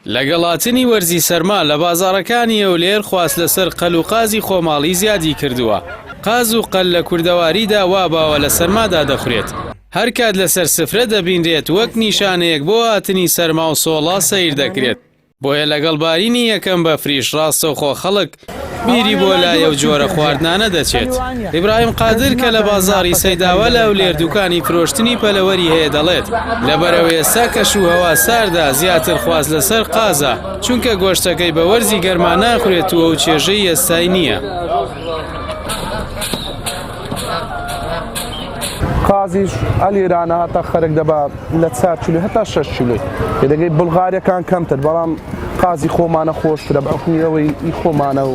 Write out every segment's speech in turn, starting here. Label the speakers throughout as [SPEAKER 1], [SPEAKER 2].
[SPEAKER 1] لەگەڵاتنی وەرزی سەرما لە بازاڕەکانی ئەولێر خواست لەسەر قەل و قازی خۆماڵی زیادی کردووە. قاز و قەل لە کوردەواریدا وا باوە لە سەرمادا دەخورێت. هەر کات لەسەر سفرە دەبینرێت وەک نیشانەیەک بۆ هاتنی سەرما و سۆڵا سەیر دەکرێت. بۆیە لەگەڵ بارینی یەکەم بەفریش ڕاستەوخۆ خەڵک بیری بۆ لایە و جۆرە خواردنانە دەچێت. ئیبراهیم قادر کە لە بازاڕی سەیداوە لە ئەولێر دوکانی فرۆشتنی پەلەوەری هەیە دەڵێت لەبەرەوە ئێستا کەش و هەوا ساردا زیاتر خواست لەسەر قازە چونکە گۆشتەکەی بە وەرزی گەرما ناخورێتەوە و چێژەی ئێستای نییە.
[SPEAKER 2] قازیش ئەلیرانە هەتا خەرک دەبا لە 4 کیلۆ هەتا 6 کیلۆ دەگەی بڵغاریەکان کەمتر بەڵام قازی خۆمانە خۆشترە بەحکومیەوەی ئی خۆمانە و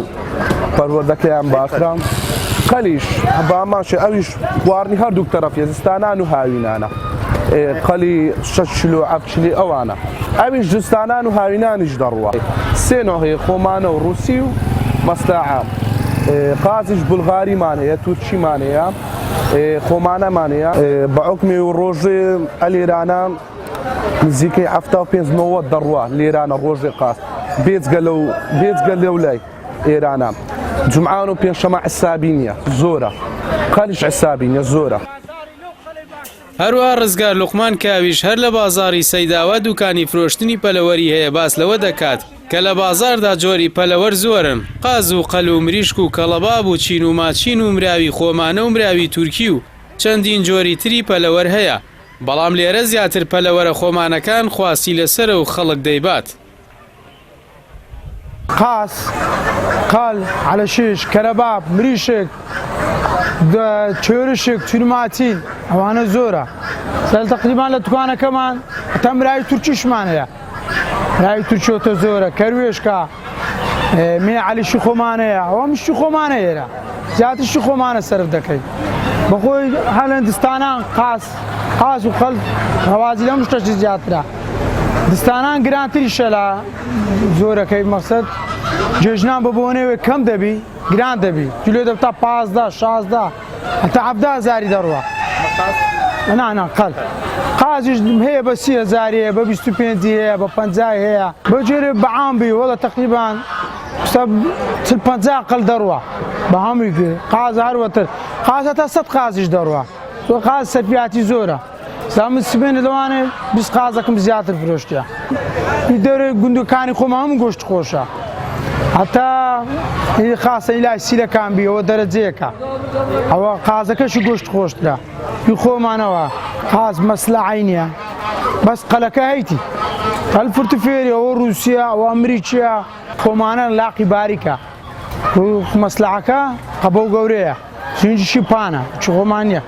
[SPEAKER 2] پەروەردەکەیان باشران. قەلیش باماشێ ئەویش گواردنی هەردوو تەرەفیە زستانان و هاوینانە. قەلی 6 کیلۆ 7 کیلۆ ئەوانە ئەویش زستانان و هاوینانیش دەڕوە. سێ نۆ هەیە خۆمانە و ڕووسی و مەستەعام. قازیش بولغاریمان هەیە تورکیمان هەیە خۆمانەمانەیە بە عوکمی و ڕۆژێ ئەلێرانە نزیکەی 75 دەڕوە لێرانە ڕۆژێ قاس بێجگە لەو لای ئێرانە جومعان و پێنجشەمە حسابی نییە زۆرە قەلیش حسابی نییە زۆرە.
[SPEAKER 1] هەروە ڕزگار لوقمان کاویش هەر لە بازاڕی سەیداوە دوکانی فرۆشتنی پەلەوەری هەیە باس لەوە دەکات کە لە بازاردا جۆری پەلەوەر زۆرن. قاز و قەل و مریشک و کەڵەباب و چین و ماچین و مراوی خۆمانە و مراوی تورکی و چەندین جۆری تری پەلەوەر هەیە. بەڵام لێرە زیاتر پەلەوەرە خۆمانەکان خواستی لەسرە و خەڵک دەیبات.
[SPEAKER 3] قاس، قەل، عەلەشێش، کەرەباب، مریشک، چێورشک، چینوماچین ئەوانە زۆرە. تەقریبان لە دوکانەکەمان هەتا مراوی تورکیشمان هەیە. مراوی تورکیۆتە زۆرە کەروێشکە مێ عەلیشی خۆمان هەیە ئەوە مشتی خۆمانە ئێرە زیاترشی خۆمانە سەرف دەکەین. بەخۆی هەر لە دستانان قاز و قەل هەوازی لەم شتەشی زیاترە. دستانان گرانتریشە لە زۆرەکەی مەقسەد جێژنان بە بۆنێوێ کەم دەبی گران دەبی کیلۆ دەبتا 15 16 هەتا 17 زاری دەڕوە. نه قەل قازیش هەیە بە 30 هەزاریە بە 25 هەیە بە 50 هەیە بەجێرە بەعام بی وەڵە تەقریبان 50 قەل دەڕوە بە هەمووی قاز هەروەتر قاز هەتا 100 قازیش دەڕوە. قاز سەرفیاتی زۆرە سامن سبێنە لەوانێ 20 قازەکەم زیاتر فرۆشتیە. دەرە گوندەکانی خۆمان هەموو گۆشت خۆشە هەتا خاسە ئیلای سیلەکان بیەوە دەرەجەیەکە ئەوە قازەکەشی گۆشت خۆشترە هی خۆمانەوە قاز مەسلەعەی نییە بەس قەلەکە هەیتی قەل فرتوفێری ئەوە ڕووسیا ئەوە ئەمریکیە خۆمانە لاقی باریکە مەسلەعەکە قەبە و گەورەیە سنجیشی پانە چ خۆمان نییە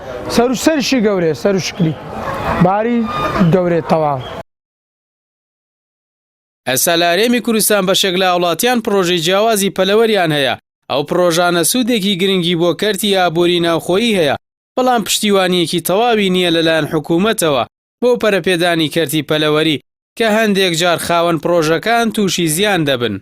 [SPEAKER 3] سەرشی گەورەیە سەر و شکلی باری گەورێت تەواو.
[SPEAKER 1] ئەستا لە هەرێمی کوردستان بەشێک لە وڵاتیان پرۆژەی جیاوازی پەلەوەریان هەیە. ئەو پرۆژانە سوودێکی گرنگی بۆ کەرتی ئابووری ناوخۆیی هەیە بەڵام پشتیوانیەکی تەواوی نییە لەلایەن حکوومەتەوە بۆ پەرەپێدانی کەرتی پەلەوەری کە هەندێک جار خاوەن پرۆژەکان تووشی زیان دەبن.